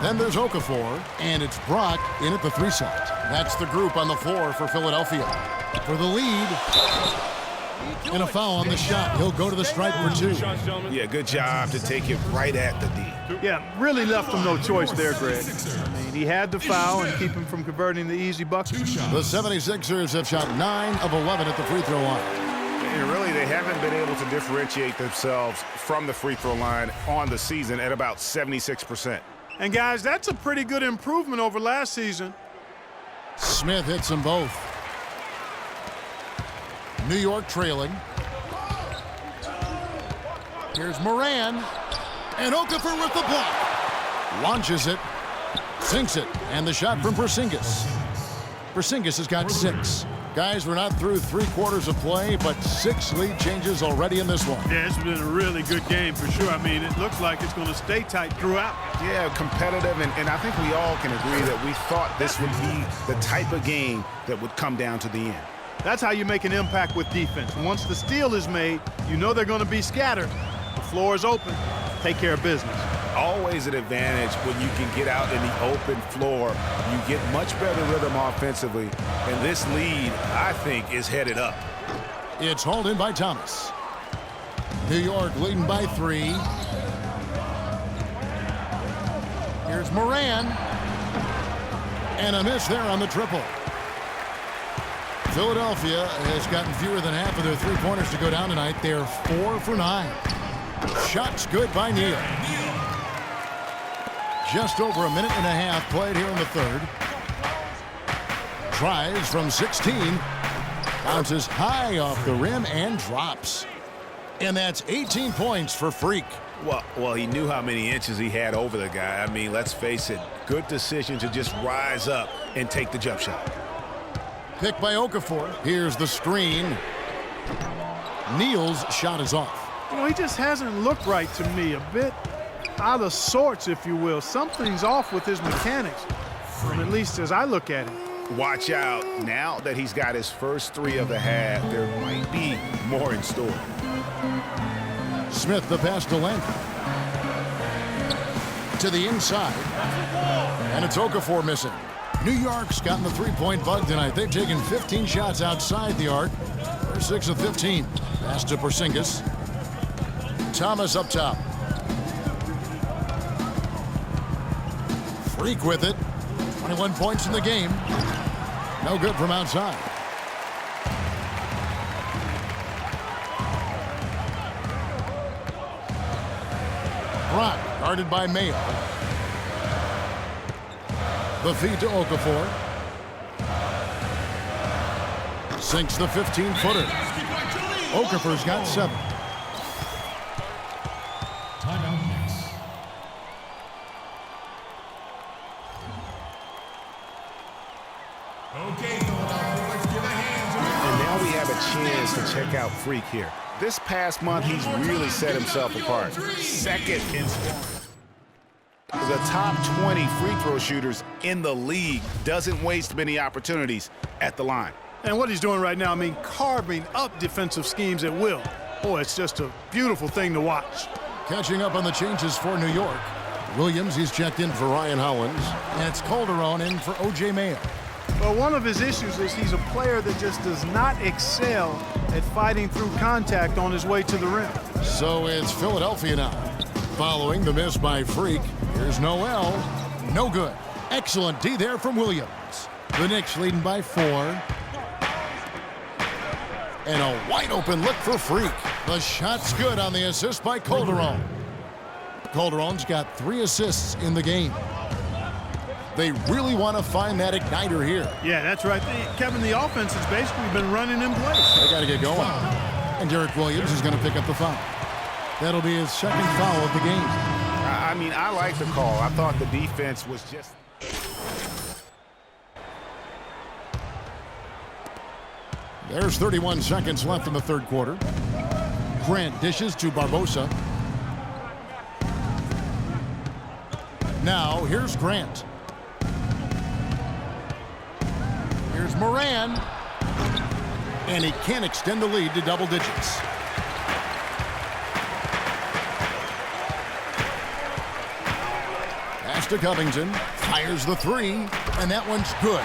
Then there's Okafor, and it's Brock in at the 3 slot. That's the group on the floor for Philadelphia. For the lead, and a foul on the shot. He'll go to the stripe for 2. Yeah, good job to take it right at the D. Yeah, really left him no choice there, Greg. I mean, he had to foul and keep him from converting the easy bucket. The 76ers have shot 9 of 11 at the free throw line. And really, they haven't been able to differentiate themselves from the free throw line on the season at about 76%. And, guys, that's a pretty good improvement over last season. Smith hits them both. New York trailing. Here's Moran. And Okafor with the block. Launches it. Sinks it. And the shot from Porzingis. Porzingis has got 6. Guys, we're not through 3 quarters of play, but 6 lead changes already in this one. Yeah, it's been a really good game for sure. I mean, it looks like it's going to stay tight throughout. Yeah, competitive, and I think we all can agree that we thought this would be the type of game that would come down to the end. That's how you make an impact with defense. Once the steal is made, you know they're going to be scattered. The floor is open. Take care of business. Always an advantage when you can get out in the open floor. You get much better rhythm offensively, and this lead, I think, is headed up. It's hauled in by Thomas. New York leading by 3. Here's Moran. And a miss there on the triple. Philadelphia has gotten fewer than half of their 3-pointers to go down tonight. They're 4 for 9. Shots good by Neal. Just over a minute and a half played here in the 3rd. Tries from 16. Bounces high off the rim and drops. And that's 18 points for Freak. Well, he knew how many inches he had over the guy. I mean, let's face it, good decision to just rise up and take the jump shot. Picked by Okafor. Here's the screen. Neal's shot is off. You know, he just hasn't looked right to me. A bit out of sorts, if you will. Something's off with his mechanics, at least as I look at it. Watch out. Now that he's got his first 3 of the half, there might be more in store. Smith the pass to Landry. To the inside. And it's Okafor missing. New York's gotten the 3-point bug tonight. They've taken 15 shots outside the arc. They're 6 of 15. Pass to Porzingis. Thomas up top. Freak with it. 21 points in the game. No good from outside. Brock guarded by Mayo. The feed to Okafor. Sinks the 15-footer. Okafor's got 7. And now we have a chance to check out Freak here. This past month, he's really set himself apart. 2nd in scoring. The top 20 free throw shooters in the league. Doesn't waste many opportunities at the line. And what he's doing right now, I mean, carving up defensive schemes at will. Boy, it's just a beautiful thing to watch. Catching up on the changes for New York. Williams, he's checked in for Ryan Hollins. And it's Calderon in for O.J. Mayo. Well, one of his issues is he's a player that just does not excel at fighting through contact on his way to the rim. So it's Philadelphia now. Following the miss by Freak, here's Noel. No good. Excellent D there from Williams. The Knicks leading by 4. And a wide open look for Freak. The shot's good on the assist by Calderon. Calderon's got 3 assists in the game. They really want to find that igniter here. Yeah, that's right. Kevin, the offense has basically been running in place. They got to get going. And Derek Williams is going to pick up the foul. That'll be his 2nd foul of the game. I mean, I like the call. I thought the defense was just... There's 31 seconds left in the 3rd quarter. Grant dishes to Barbosa. Now, here's Grant. Here's Moran. And he can't extend the lead to double digits. Pass to Covington. Fires the three, and that one's good.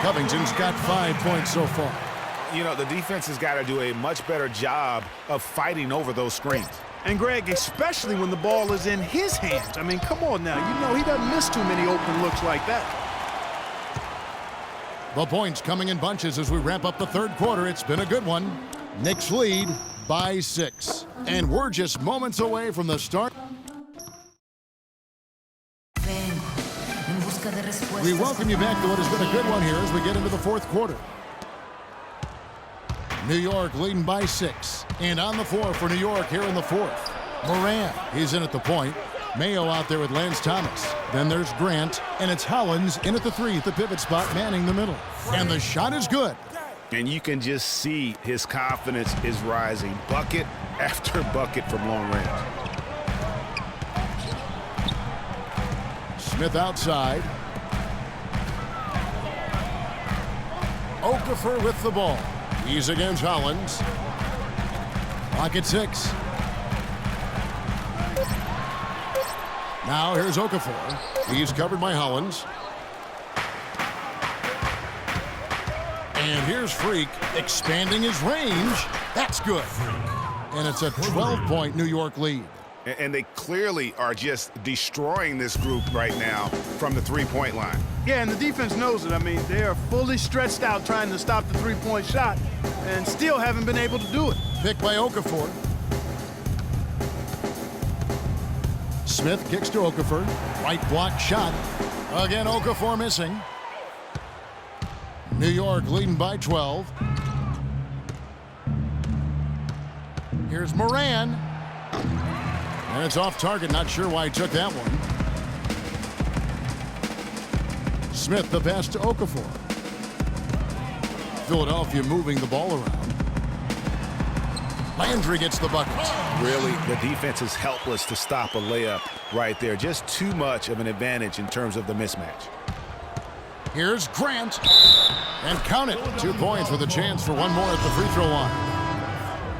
Covington's got 5 points so far. You know, the defense has got to do a much better job of fighting over those screens. And Greg, especially when the ball is in his hands. I mean, come on now. You know he doesn't miss too many open looks like that. The points coming in bunches as we wrap up the third quarter. It's been a good one. Knicks lead by 6. And we're just moments away from the start. We welcome you back to what has been a good one here as we get into the fourth quarter. New York leading by 6. And on the floor for New York here in the fourth. Moran, he's in at the point. Mayo out there with Lance Thomas. Then there's Grant, and it's Hollins in at the 3 at the pivot spot, manning the middle. And the shot is good. And you can just see his confidence is rising. Bucket after bucket from long range. Smith outside. Okafor with the ball. He's against Hollins. Clock at 6. Now here's Okafor. He's covered by Hollins. And here's Freak expanding his range. That's good. And it's a 12-point New York lead. And they clearly are just destroying this group right now from the three-point line. Yeah, and the defense knows it. I mean, they are fully stretched out trying to stop the three-point shot and still haven't been able to do it. Picked by Okafor. Smith kicks to Okafor. Right block shot. Again, Okafor missing. New York leading by 12. Here's Moran. And it's off target. Not sure why he took that one. Smith the pass to Okafor. Philadelphia moving the ball around. Landry gets the bucket. Really, the defense is helpless to stop a layup right there. Just too much of an advantage in terms of the mismatch. Here's Grant. And count it. 2 points with a chance for one more at the free throw line.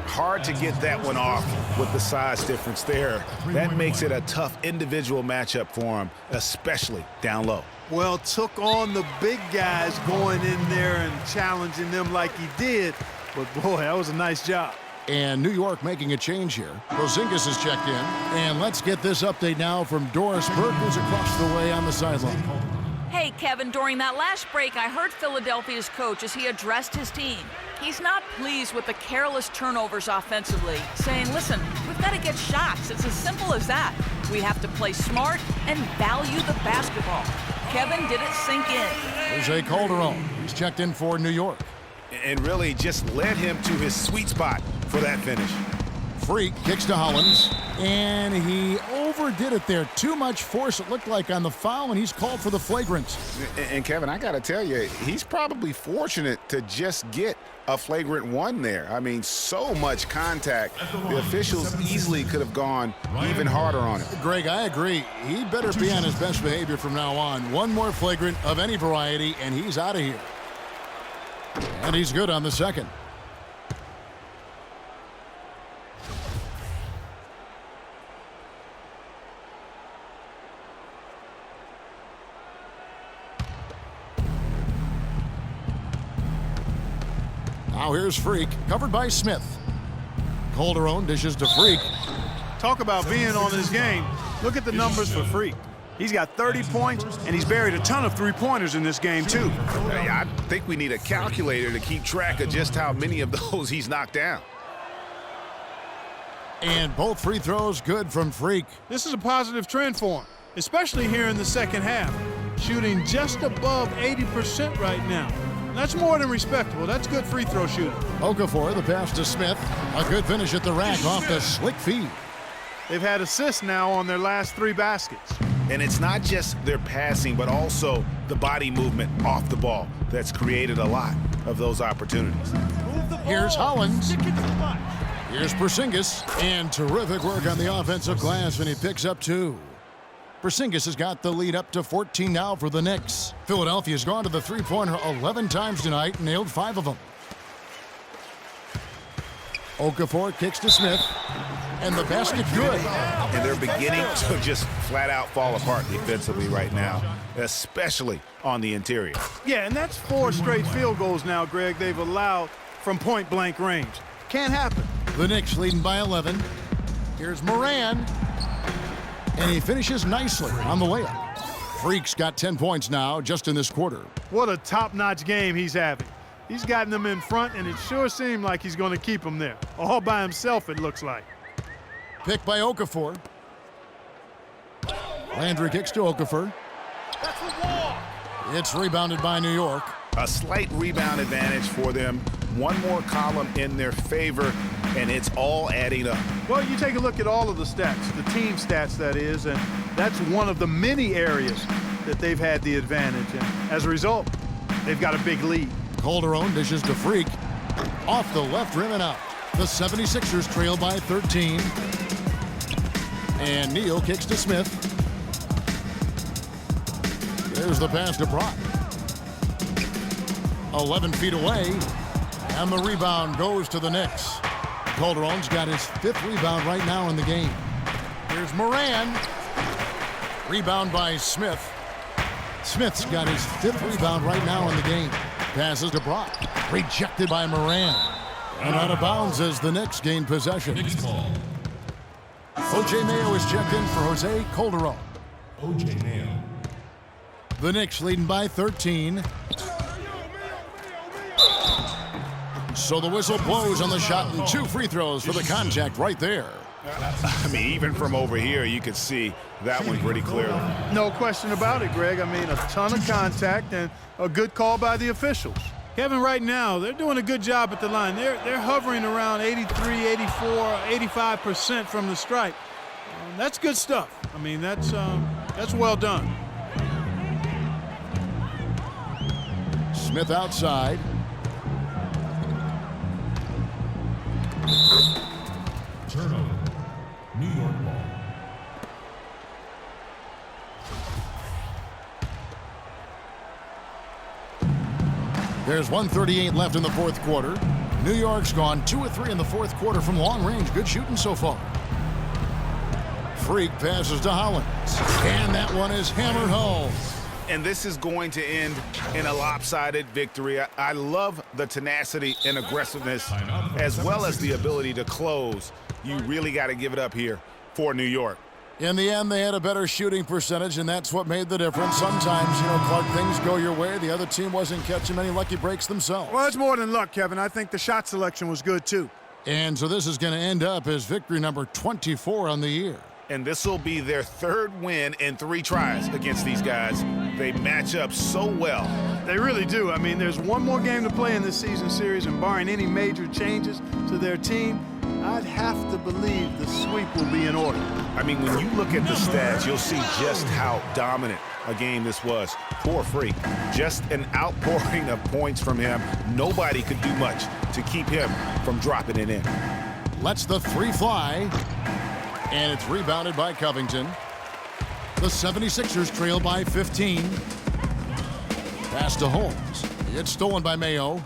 Hard to get that one off with the size difference there. That makes it a tough individual matchup for him, especially down low. Well, took on the big guys going in there and challenging them like he did. But, boy, that was a nice job. And New York making a change here. Porzingis has checked in. And let's get this update now from Doris Burke, who's across the way on the sideline. Hey, Kevin, during that last break, I heard Philadelphia's coach as he addressed his team. He's not pleased with the careless turnovers offensively, saying, listen, we've got to get shots. It's as simple as that. We have to play smart and value the basketball. Kevin, did it sink in? Jose Calderon. He's checked in for New York. And really just led him to his sweet spot for that finish. Freak kicks to Hollins, and he overdid it there. Too much force, it looked like, on the foul, and he's called for the flagrant. And Kevin, I got to tell you, he's probably fortunate to just get a flagrant one there. I mean, so much contact. The officials easily could have gone even harder on it. Greg, I agree. He better be on his best behavior from now on. One more flagrant of any variety, and he's out of here. And he's good on the second. Now here's Freak, covered by Smith. Calderon dishes to Freak. Talk about being on his game. Look at the numbers for Freak. He's got 30 points, and he's buried a ton of three-pointers in this game, too. I think we need a calculator to keep track of just how many of those he's knocked down. And both free throws good from Freak. This is a positive trend for him, especially here in the second half. Shooting just above 80% right now. That's more than respectable. That's good free throw shooting. Okafor, the pass to Smith. A good finish at the rack off the slick feed. They've had assists now on their last 3 baskets. And it's not just their passing, but also the body movement off the ball that's created a lot of those opportunities. Here's Hollins. Here's Porzingis. And terrific work on the offensive glass, and he picks up 2. Porzingis has got the lead up to 14 now for the Knicks. Philadelphia's gone to the three-pointer 11 times tonight and nailed 5 of them. Okafor kicks to Smith. And the basket good. And they're beginning to just flat out fall apart defensively right now, especially on the interior. Yeah, and that's 4 straight field goals now, Greg, they've allowed from point-blank range. Can't happen. The Knicks leading by 11. Here's Moran. And he finishes nicely on the layup. Freak's got 10 points now just in this quarter. What a top-notch game he's having. He's gotten them in front, and it sure seemed like he's going to keep them there. All by himself, it looks like. Pick by Okafor. Landry kicks to Okafor. That's a walk. It's rebounded by New York. A slight rebound advantage for them. One more column in their favor, and it's all adding up. Well, you take a look at all of the stats, the team stats, that is, and that's one of the many areas that they've had the advantage. And as a result, they've got a big lead. Calderon dishes to Freak. Off the left rim and out. The 76ers trail by 13. And Neal kicks to Smith. There's the pass to Brock. 11 feet away. And the rebound goes to the Knicks. Calderon's got his 5th rebound right now in the game. Here's Moran. Rebound by Smith. Smith's got his 5th rebound right now in the game. Passes to Brock. Rejected by Moran. And out of bounds as the Knicks gain possession. O.J. Mayo is checked in for Jose Calderon. O.J. Mayo. The Knicks leading by 13. So the whistle blows on the shot and 2 free throws for the contact right there. I mean, even from over here, you could see that one pretty clearly. No question about it, Greg. I mean, a ton of contact and a good call by the officials. Kevin, right now, they're doing a good job at the line. They're hovering around 83, 84, 85% from the stripe. That's good stuff. I mean, that's well done. Smith outside. Turnover. New York ball. There's 1:38 left in the 4th quarter. New York's gone 2 of 3 in the 4th quarter from long range. Good shooting so far. Freak passes to Hollins. And that one is hammered home. And this is going to end in a lopsided victory. I love the tenacity and aggressiveness, as well as the ability to close. You really got to give it up here for New York. In the end, they had a better shooting percentage, and that's what made the difference. Sometimes, Clark, things go your way. The other team wasn't catching many lucky breaks themselves. Well, it's more than luck, Kevin. I think the shot selection was good, too. And so this is going to end up as victory number 24 on the year. And this will be their 3rd win in 3 tries against these guys. They match up so well. They really do. I mean, there's one more game to play in this season series, and barring any major changes to their team, I'd have to believe the sweep will be in order. I mean, when you look at the stats, you'll see just how dominant a game this was. Poor Freak. Just an outpouring of points from him. Nobody could do much to keep him from dropping it in. Lets the 3 fly. And it's rebounded by Covington. The 76ers trail by 15. Pass to Holmes. It's stolen by Mayo.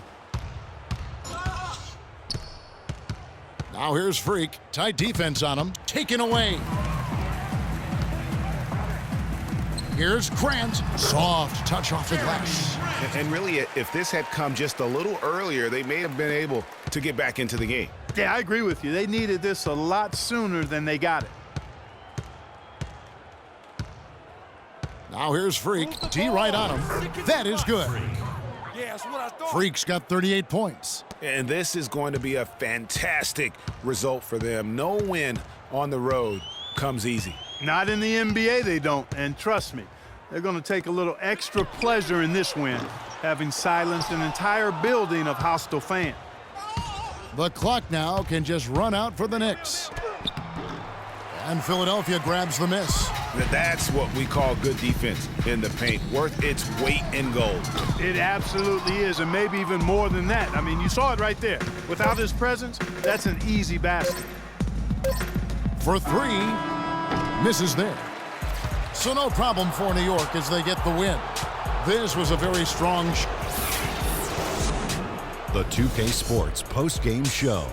Now here's Freak. Tight defense on him. Taken away. Here's Grant. Soft touch off the glass. And really, if this had come just a little earlier, they may have been able to get back into the game. Yeah, I agree with you. They needed this a lot sooner than they got it. Now here's Freak. T right on him. That is good. Freak's got 38 points. And this is going to be a fantastic result for them. No win on the road comes easy. Not in the NBA, they don't. And trust me, they're going to take a little extra pleasure in this win, having silenced an entire building of hostile fans. The clock now can just run out for the Knicks. And Philadelphia grabs the miss. That's what we call good defense in the paint, worth its weight in gold. It absolutely is, and maybe even more than that. I mean, you saw it right there. Without his presence, that's an easy basket. For 3, misses there. So no problem for New York as they get the win. This was a very strong The 2K Sports post-game show.